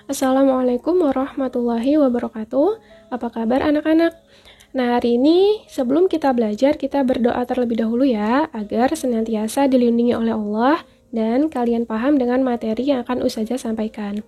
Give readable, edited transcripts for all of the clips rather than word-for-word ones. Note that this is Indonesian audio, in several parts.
Assalamualaikum warahmatullahi wabarakatuh. Apa kabar anak-anak? Nah, hari ini sebelum kita belajar, kita berdoa terlebih dahulu ya, agar senantiasa dilindungi oleh Allah dan kalian paham dengan materi yang akan Ustazah sampaikan.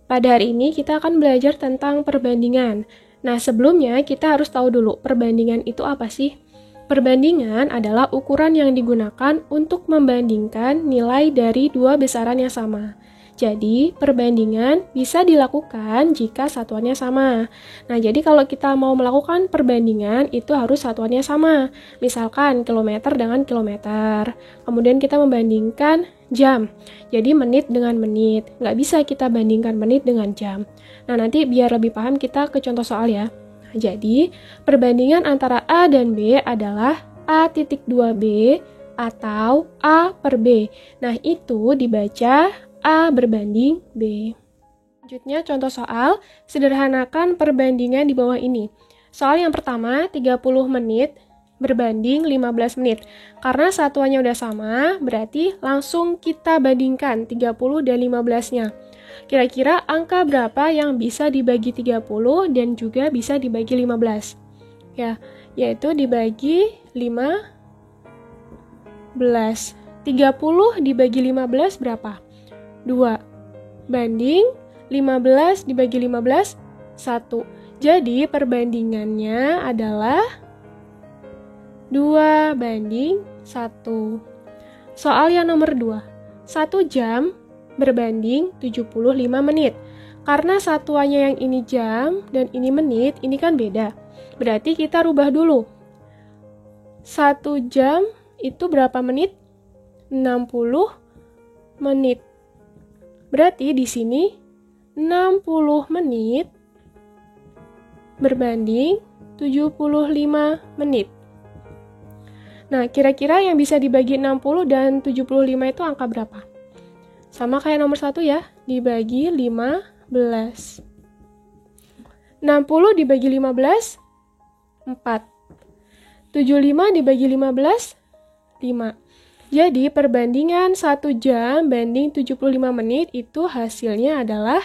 Pada hari ini kita akan belajar tentang perbandingan. Nah, sebelumnya kita harus tahu dulu perbandingan itu apa sih? Perbandingan adalah ukuran yang digunakan untuk membandingkan nilai dari dua besaran yang sama. Jadi, perbandingan bisa dilakukan jika satuannya sama. Nah, jadi kalau kita mau melakukan perbandingan, itu harus satuannya sama. Misalkan kilometer dengan kilometer. Kemudian kita membandingkan jam. Jadi, menit dengan menit. Nggak bisa kita bandingkan menit dengan jam. Nah, nanti biar lebih paham kita ke contoh soal ya. Nah, jadi, perbandingan antara A dan B adalah A.2B atau A per B. Nah, itu dibaca A berbanding B. Selanjutnya contoh soal, sederhanakan perbandingan di bawah ini. Soal yang pertama, 30 menit berbanding 15 menit. Karena satuannya udah sama, berarti langsung kita bandingkan 30 dan 15-nya. Kira-kira angka berapa yang bisa dibagi 30 dan juga bisa dibagi 15? Ya, yaitu dibagi 15. 30 dibagi 15 berapa? 2 banding 15 dibagi 15 1. Jadi perbandingannya adalah 2 banding 1. Soal yang nomor 2. 1 jam berbanding 75 menit. Karena satuannya yang ini jam dan ini menit, ini kan beda. Berarti kita rubah dulu. 1 jam itu berapa menit? 60 menit. Berarti di sini 60 menit berbanding 75 menit. Nah, kira-kira yang bisa dibagi 60 dan 75 itu angka berapa? Sama kayak nomor 1 ya, dibagi 15. 60 dibagi 15, 4. 75 dibagi 15, 5. Jadi, perbandingan 1 jam banding 75 menit itu hasilnya adalah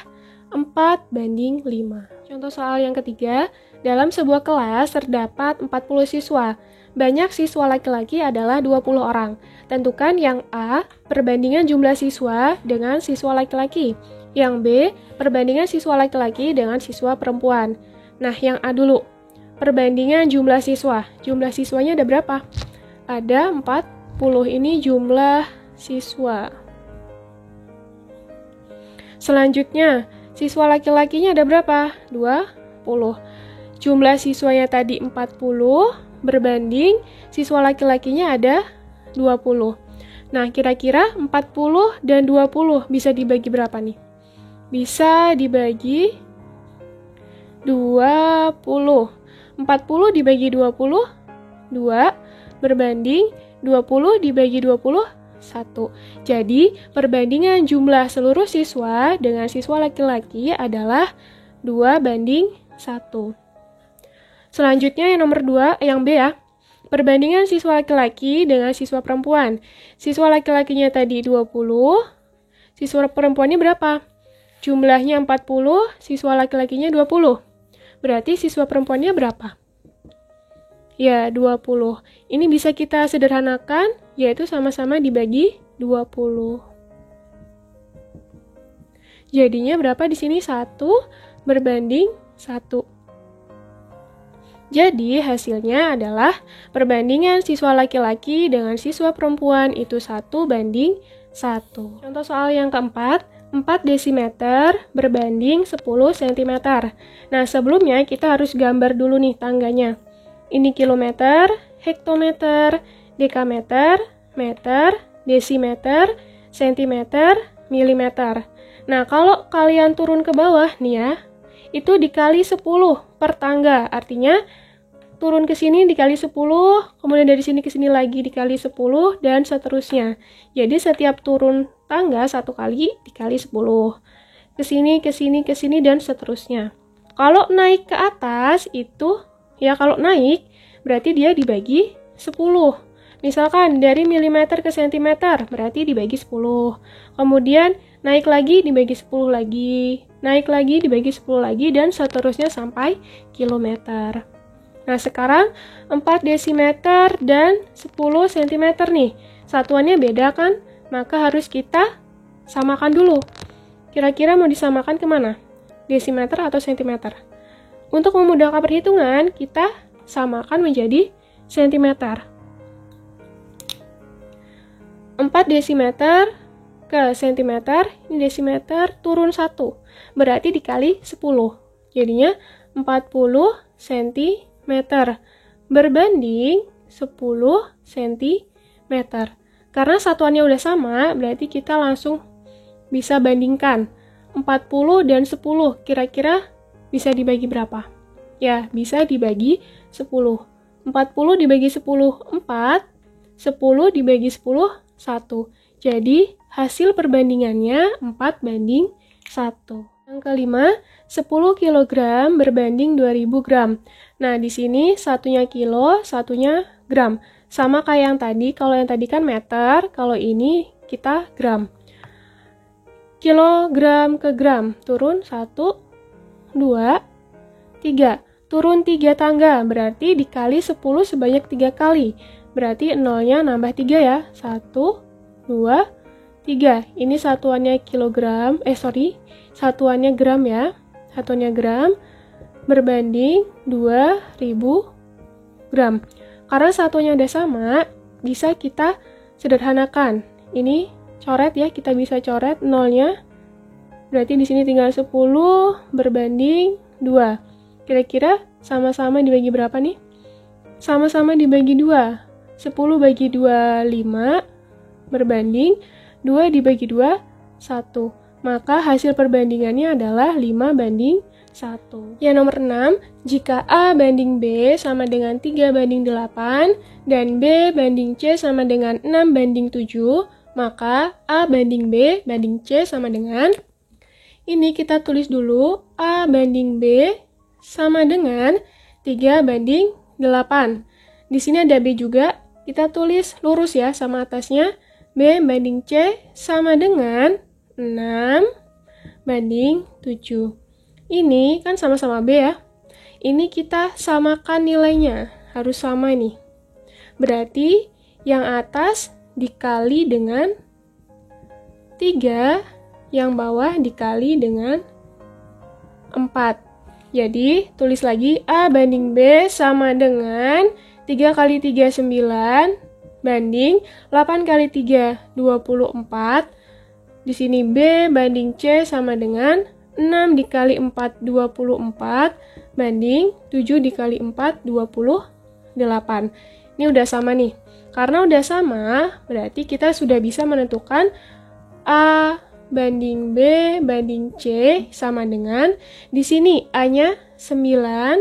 4 banding 5. Contoh soal yang ketiga, dalam sebuah kelas terdapat 40 siswa. Banyak siswa laki-laki adalah 20 orang. Tentukan yang A, perbandingan jumlah siswa dengan siswa laki-laki. Yang B, perbandingan siswa laki-laki dengan siswa perempuan. Nah, yang A dulu. Perbandingan jumlah siswa. Jumlah siswanya ada berapa? Ada 40. Ini jumlah siswa. Selanjutnya, siswa laki-lakinya ada berapa? 20. Jumlah siswanya tadi 40 berbanding siswa laki-lakinya ada 20. Nah, kira-kira 40 dan 20 bisa dibagi berapa nih? Bisa dibagi 20. 40 dibagi 20, 2 berbanding 20 dibagi 20, 1. Jadi, perbandingan jumlah seluruh siswa dengan siswa laki-laki adalah 2 banding 1. Selanjutnya yang nomor 2, yang B ya. Perbandingan siswa laki-laki dengan siswa perempuan. Siswa laki-lakinya tadi 20, siswa perempuannya berapa? Jumlahnya 40, siswa laki-lakinya 20. Berarti siswa perempuannya berapa? Ya, 20. Ini bisa kita sederhanakan, yaitu sama-sama dibagi 20. Jadinya berapa di sini? 1 berbanding 1. Jadi, hasilnya adalah perbandingan siswa laki-laki dengan siswa perempuan itu 1 banding 1. Contoh soal yang keempat, 4 desimeter berbanding 10 cm. Nah, sebelumnya kita harus gambar dulu nih tangganya. Ini kilometer, hektometer, dekameter, meter, desimeter, sentimeter, milimeter. Nah, kalau kalian turun ke bawah nih ya, itu dikali 10 per tangga. Artinya, turun ke sini dikali 10, kemudian dari sini ke sini lagi dikali 10, dan seterusnya. Jadi, setiap turun tangga 1 kali dikali 10. Ke sini, ke sini, ke sini, dan seterusnya. Kalau naik ke atas itu, ya kalau naik, berarti dia dibagi 10. Misalkan dari milimeter ke sentimeter, berarti dibagi 10. Kemudian naik lagi dibagi 10 lagi. naik lagi dibagi 10 lagi, dan seterusnya sampai kilometer. Nah, sekarang 4 desimeter dan 10 cm nih. Satuannya beda kan? Maka harus kita samakan dulu. Kira-kira mau disamakan kemana? Desimeter atau cm? Untuk memudahkan perhitungan, kita samakan menjadi cm. 4 desimeter ke cm, ini desimeter turun 1. Berarti dikali 10. Jadinya 40 cm. Berbanding 10 cm. Karena satuannya udah sama, berarti kita langsung bisa bandingkan. 40 dan 10, kira-kira bisa dibagi berapa? Ya, bisa dibagi 10. 40 dibagi 10, 4. 10 dibagi 10, 1. Jadi, hasil perbandingannya 4:1. Yang kelima, 10 kg berbanding 2000 gram. Nah, di sini satunya kilo, satunya gram. Sama kayak yang tadi, kalau yang tadi kan meter, kalau ini kita gram. Kilogram ke gram, turun 1, 2, 3. Turun 3 tangga, berarti dikali 10 sebanyak 3 kali. Berarti nolnya nambah 3 ya. 1, 2, 3. Ini satuannya kilogram, satuannya gram ya. Satuannya gram berbanding 2000 gram. Karena satuannya udah sama, bisa kita sederhanakan. Ini coret ya, kita bisa coret nolnya. Berarti di sini tinggal 10 berbanding 2. Kira-kira sama-sama dibagi berapa nih? Sama-sama dibagi 2. 10 bagi 2, 5. Berbanding 2 dibagi 2, 1. Maka hasil perbandingannya adalah 5:1. Yang nomor 6, jika A banding B sama dengan 3:8 dan B banding C sama dengan 6:7, maka A banding B banding C sama dengan, ini kita tulis dulu, A banding B sama dengan 3:8. Di sini ada B juga, kita tulis lurus ya sama atasnya. B banding C sama dengan 6:7. Ini kan sama-sama B ya. Ini kita samakan nilainya, harus sama nih. Berarti yang atas dikali dengan 3, yang bawah dikali dengan 4. Jadi, tulis lagi A banding B sama dengan 3 kali 3, 9, banding 8 kali 3, 24. Di sini B banding C sama dengan 6 dikali 4, 24, banding 7 dikali 4, 28. Ini udah sama nih. Karena udah sama, berarti kita sudah bisa menentukan A banding B banding C sama dengan, di sini A-nya 9,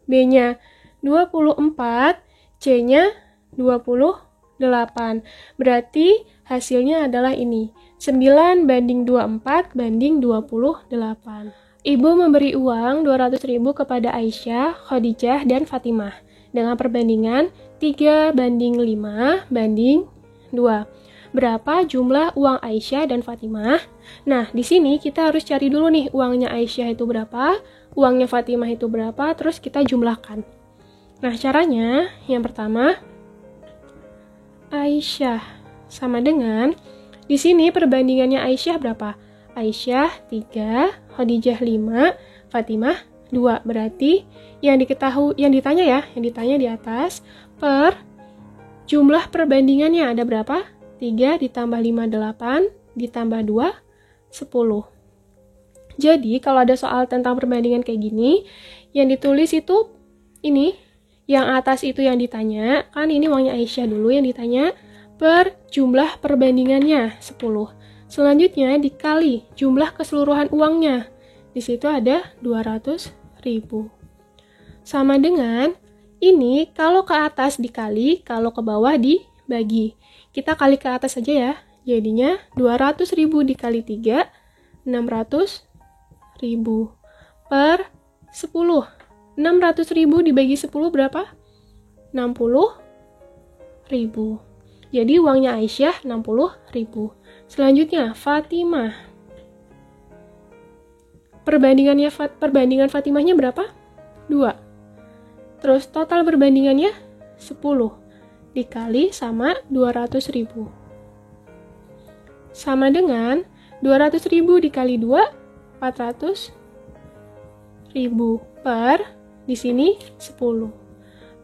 B-nya 24, C-nya 28. Berarti hasilnya adalah ini, 9:24:28. Ibu memberi uang 200.000 kepada Aisyah, Khadijah, dan Fatimah dengan perbandingan 3:5:2. Berapa jumlah uang Aisyah dan Fatimah? Nah, di sini kita harus cari dulu nih uangnya Aisyah itu berapa, uangnya Fatimah itu berapa, terus kita jumlahkan. Nah, caranya yang pertama, Aisyah sama dengan, di sini perbandingannya Aisyah berapa? Aisyah 3, Khadijah 5, Fatimah 2. Berarti yang ditanya di atas, per jumlah perbandingannya ada berapa? 3 ditambah 5, 8, ditambah 2, 10. Jadi, kalau ada soal tentang perbandingan kayak gini, yang ditulis itu ini, yang atas itu yang ditanya, kan ini uangnya Aisyah dulu yang ditanya, per jumlah perbandingannya 10. Selanjutnya dikali jumlah keseluruhan uangnya. Di situ ada 200.000. Sama dengan ini, kalau ke atas dikali, kalau ke bawah dibagi. Kita kali ke atas saja ya. Jadinya 200.000 dikali 3, 600.000 per 10. 600.000 dibagi 10 berapa? 60.000. Jadi uangnya Aisyah 60.000. Selanjutnya Fatimah. perbandingan Fatimahnya berapa? 2. Terus total perbandingannya 10 dikali sama 200.000. Sama dengan 200.000 dikali 2, 400.000 per di sini 10.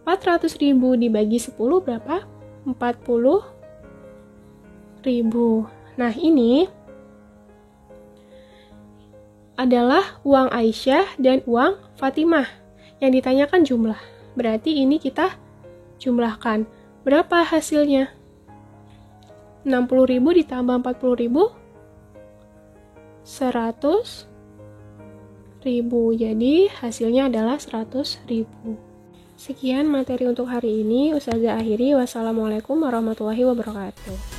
400.000 dibagi 10 berapa? 40.000. Nah, ini adalah uang Aisyah dan uang Fatimah. Yang ditanyakan jumlah. Berarti ini kita jumlahkan. Berapa hasilnya? 60.000 ditambah 40.000? 100.000. Jadi hasilnya adalah 100.000. Sekian materi untuk hari ini. Ustazah akhiri. Wassalamualaikum warahmatullahi wabarakatuh.